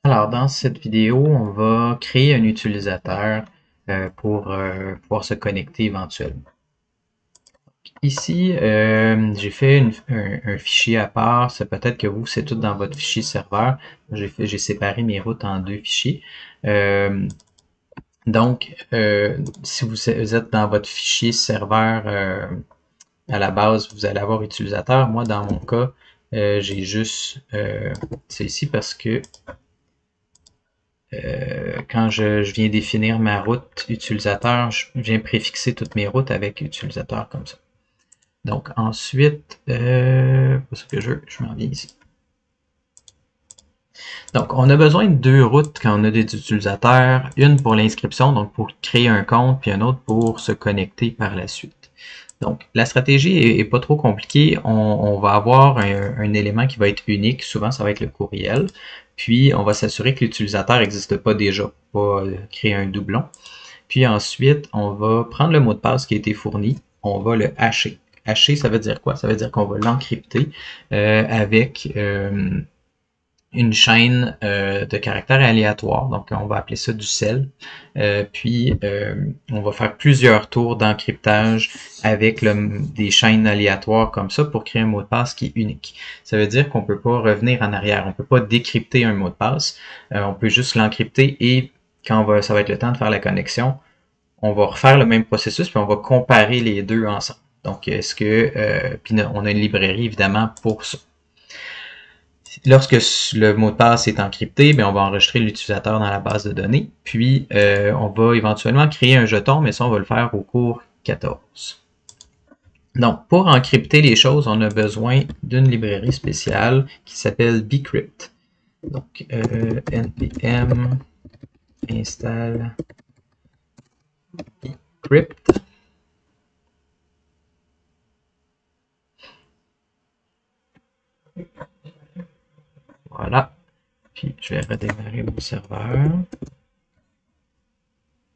Alors, dans cette vidéo, on va créer un utilisateur pour pouvoir se connecter éventuellement. Ici, j'ai fait un fichier à part. C'est peut-être que vous, c'est tout dans votre fichier serveur. J'ai séparé mes routes en deux fichiers. Euh, si vous êtes dans votre fichier serveur à la base, vous allez avoir utilisateur. Moi, dans mon cas, j'ai juste c'est ici parce que quand je viens définir ma route utilisateur, je viens préfixer toutes mes routes avec utilisateur comme ça. Donc ensuite, pour ce que je m'en viens ici. Donc on a besoin de deux routes quand on a des utilisateurs, une pour l'inscription, donc pour créer un compte, puis une autre pour se connecter par la suite. Donc la stratégie est pas trop compliquée. On va avoir un élément qui va être unique, souvent ça va être le courriel, puis on va s'assurer que l'utilisateur n'existe pas déjà, pas créer un doublon. Puis ensuite, on va prendre le mot de passe qui a été fourni, on va le hasher. Hasher, ça veut dire quoi? Ça veut dire qu'on va l'encrypter avec une chaîne de caractères aléatoires. Donc, on va appeler ça du sel. On va faire plusieurs tours d'encryptage avec des chaînes aléatoires comme ça pour créer un mot de passe qui est unique. Ça veut dire qu'on ne peut pas revenir en arrière. On ne peut pas décrypter un mot de passe. On peut juste l'encrypter et quand ça va être le temps de faire la connexion, on va refaire le même processus puis on va comparer les deux ensemble. Donc, puis on a une librairie évidemment pour ça. Lorsque le mot de passe est encrypté, bien, on va enregistrer l'utilisateur dans la base de données. Puis, on va éventuellement créer un jeton, mais ça, on va le faire au cours 14. Donc, pour encrypter les choses, on a besoin d'une librairie spéciale qui s'appelle bcrypt. Donc, npm install bcrypt. Voilà. Puis, je vais redémarrer mon serveur.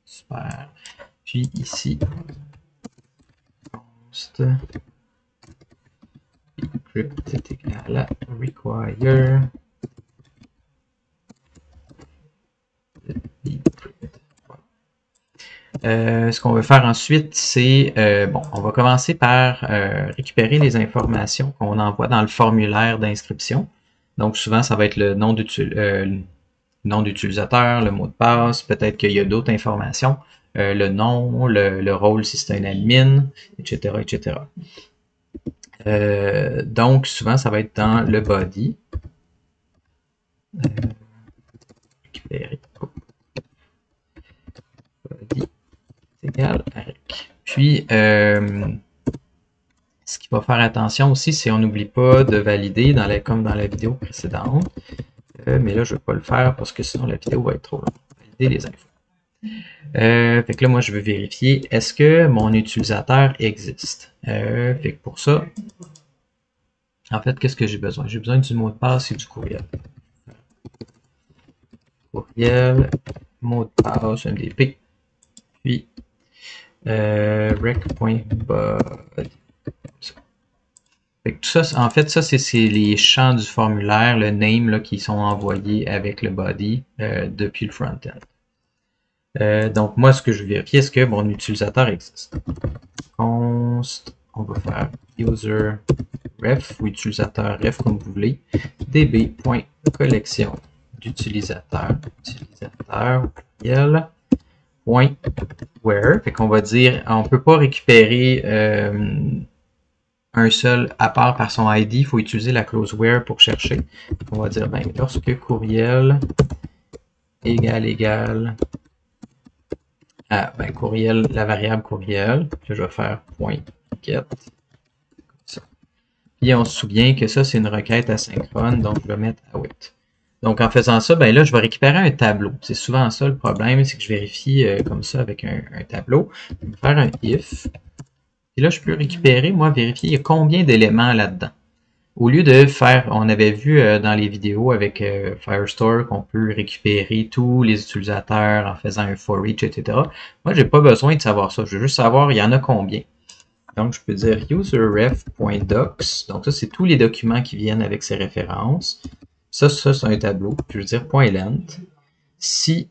Super. Puis ici, const bcrypt est égal à require bcrypt. Ce qu'on veut faire ensuite, c'est, on va commencer par récupérer les informations qu'on envoie dans le formulaire d'inscription. Donc, souvent, ça va être le nom d'utilisateur, le mot de passe, peut-être qu'il y a d'autres informations, le nom, le rôle si c'est un admin, etc., etc. Donc, souvent, ça va être dans le body. Récupérer. Body égal à rec. Puis, ce qu'il va faire attention aussi, c'est on n'oublie pas de valider comme dans la vidéo précédente. Mais là, je ne vais pas le faire parce que sinon la vidéo va être trop longue. Valider les infos. Fait que là, moi, je veux vérifier, est-ce que mon utilisateur existe? Fait que pour ça, en fait, qu'est-ce que j'ai besoin? J'ai besoin du mot de passe et du courriel. Courriel, mot de passe, MDP, puis rec.body. Fait que tout ça, en fait, ça, c'est les champs du formulaire, le name là, qui sont envoyés avec le body depuis le front-end. Donc, moi, ce que je vérifie, est-ce que mon utilisateur existe? Const, on va faire user ref ou utilisateur ref comme vous voulez, db.collection d'utilisateur, utilisateur, .where, fait qu'on va dire, on peut pas récupérer un seul à part par son ID, il faut utiliser la clause where pour chercher. On va dire, ben, lorsque courriel égal à courriel, la variable courriel, que je vais faire .get. Puis on se souvient que ça, c'est une requête asynchrone, donc je vais mettre await. Donc en faisant ça, ben là, je vais récupérer un tableau. C'est souvent ça le problème, c'est que je vérifie comme ça avec un tableau. Je vais faire un if. Et là, je peux récupérer, moi, vérifier il y a combien d'éléments là-dedans. Au lieu de faire, on avait vu dans les vidéos avec Firestore qu'on peut récupérer tous les utilisateurs en faisant un for each, etc. Moi, j'ai pas besoin de savoir ça. Je veux juste savoir il y en a combien. Donc, je peux dire userref.docs. Donc, ça, c'est tous les documents qui viennent avec ces références. Ça c'est un tableau. Puis je veux dire point length. Si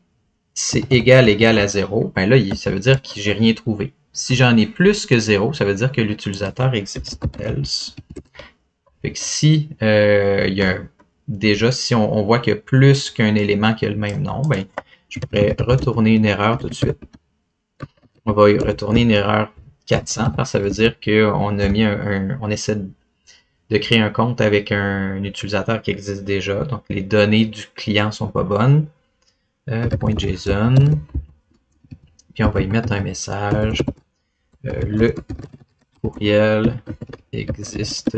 c'est égal à 0, ben là, ça veut dire que j'ai rien trouvé. Si j'en ai plus que 0, ça veut dire que l'utilisateur existe. Else. Fait que si il y a déjà, si on voit qu'il y a plus qu'un élément qui a le même nom, ben, je pourrais retourner une erreur tout de suite. On va retourner une erreur 400 parce que ça veut dire qu'on a mis on essaie de créer un compte avec un utilisateur qui existe déjà. Donc les données du client sont pas bonnes. .json. Puis on va y mettre un message. Le courriel existe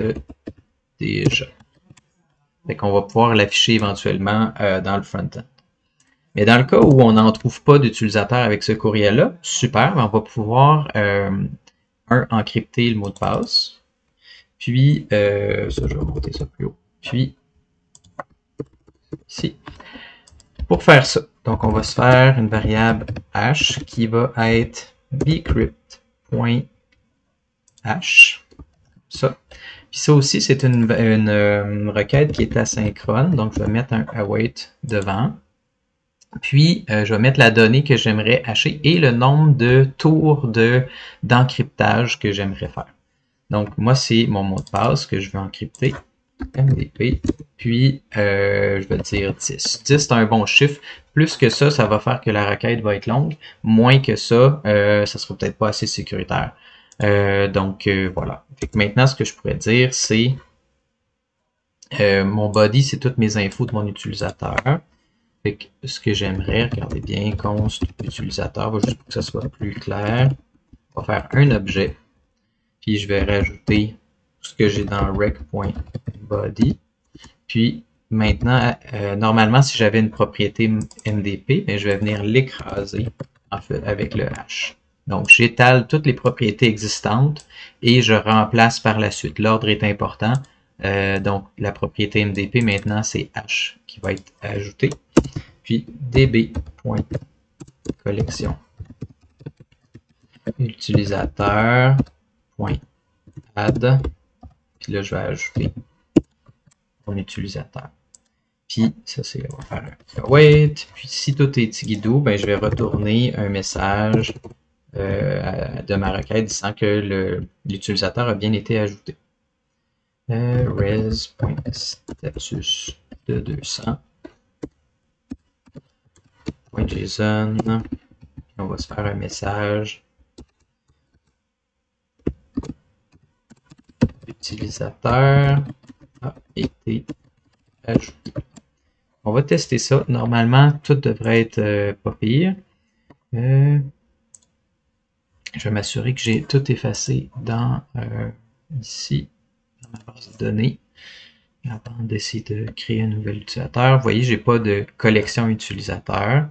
déjà. Fait qu'on va pouvoir l'afficher éventuellement dans le front-end. Mais dans le cas où on n'en trouve pas d'utilisateur avec ce courriel-là, super, on va pouvoir encrypter le mot de passe. Puis, ça, je vais monter ça plus haut. Puis, ici. Pour faire ça, donc on va se faire une variable hash qui va être bcrypt.hash. Ça. Puis ça aussi, c'est une requête qui est asynchrone. Donc, je vais mettre un await devant. Puis, je vais mettre la donnée que j'aimerais hasher et le nombre de tours d'encryptage que j'aimerais faire. Donc, moi, c'est mon mot de passe que je veux encrypter. MDP. Puis, je vais dire 10. 10, c'est un bon chiffre. Plus que ça va faire que la requête va être longue. Moins que ça sera peut-être pas assez sécuritaire. Donc, voilà. Fait que maintenant, ce que je pourrais dire, c'est mon body, c'est toutes mes infos de mon utilisateur. Fait que ce que j'aimerais, regardez bien, const utilisateur, juste pour que ça soit plus clair, on va faire un objet, puis je vais rajouter tout ce que j'ai dans rec.body. Puis maintenant, normalement, si j'avais une propriété MDP, ben, je vais venir l'écraser en fait avec le hash. Donc, j'étale toutes les propriétés existantes et je remplace par la suite. L'ordre est important. Donc, la propriété MDP, maintenant, c'est hash qui va être ajouté. Puis, db.collection utilisateur.add. Puis là, je vais ajouter mon utilisateur. Puis, ça, c'est, on va faire un await. Puis, si tout est tigidou, ben, je vais retourner un message de ma requête disant que l'utilisateur a bien été ajouté. Res.status de 200. .json. On va se faire un message. L'utilisateur a été ajouté. On va tester ça. Normalement, tout devrait être pas pire. Je vais m'assurer que j'ai tout effacé dans ici, dans ma base de données, avant d'essayer de créer un nouvel utilisateur. Vous voyez, j'ai pas de collection utilisateur.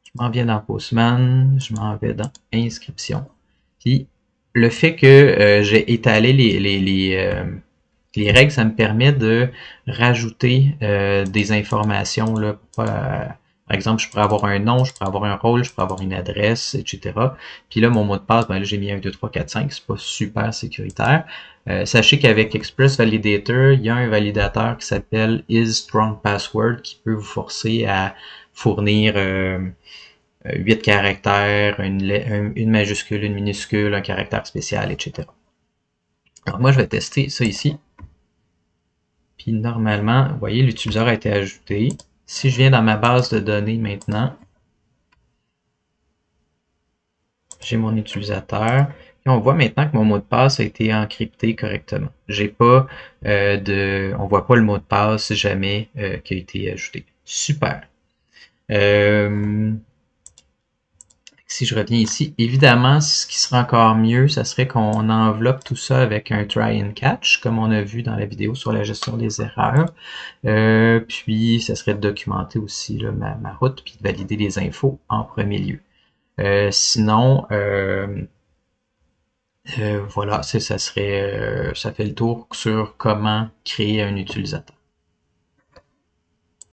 Je m'en viens dans Postman, je m'en vais dans Inscription. Puis, le fait que j'ai étalé les règles, ça me permet de rajouter des informations. Là, par exemple, je pourrais avoir un nom, je pourrais avoir un rôle, je pourrais avoir une adresse, etc. Puis là, mon mot de passe, ben là, j'ai mis 1, 2, 3, 4, 5, c'est pas super sécuritaire. Sachez qu'avec Express Validator, il y a un validateur qui s'appelle isStrongPassword qui peut vous forcer à fournir 8 caractères, une majuscule, une minuscule, un caractère spécial, etc. Alors moi, je vais tester ça ici. Puis normalement, vous voyez, l'utilisateur a été ajouté. Si je viens dans ma base de données maintenant, j'ai mon utilisateur. Et on voit maintenant que mon mot de passe a été encrypté correctement. J'ai pas on voit pas le mot de passe jamais qui a été ajouté. Super. Si je reviens ici, évidemment, ce qui serait encore mieux, ça serait qu'on enveloppe tout ça avec un try and catch, comme on a vu dans la vidéo sur la gestion des erreurs. Puis, ça serait de documenter aussi là, ma route, puis de valider les infos en premier lieu. Sinon, voilà, ça fait le tour sur comment créer un utilisateur.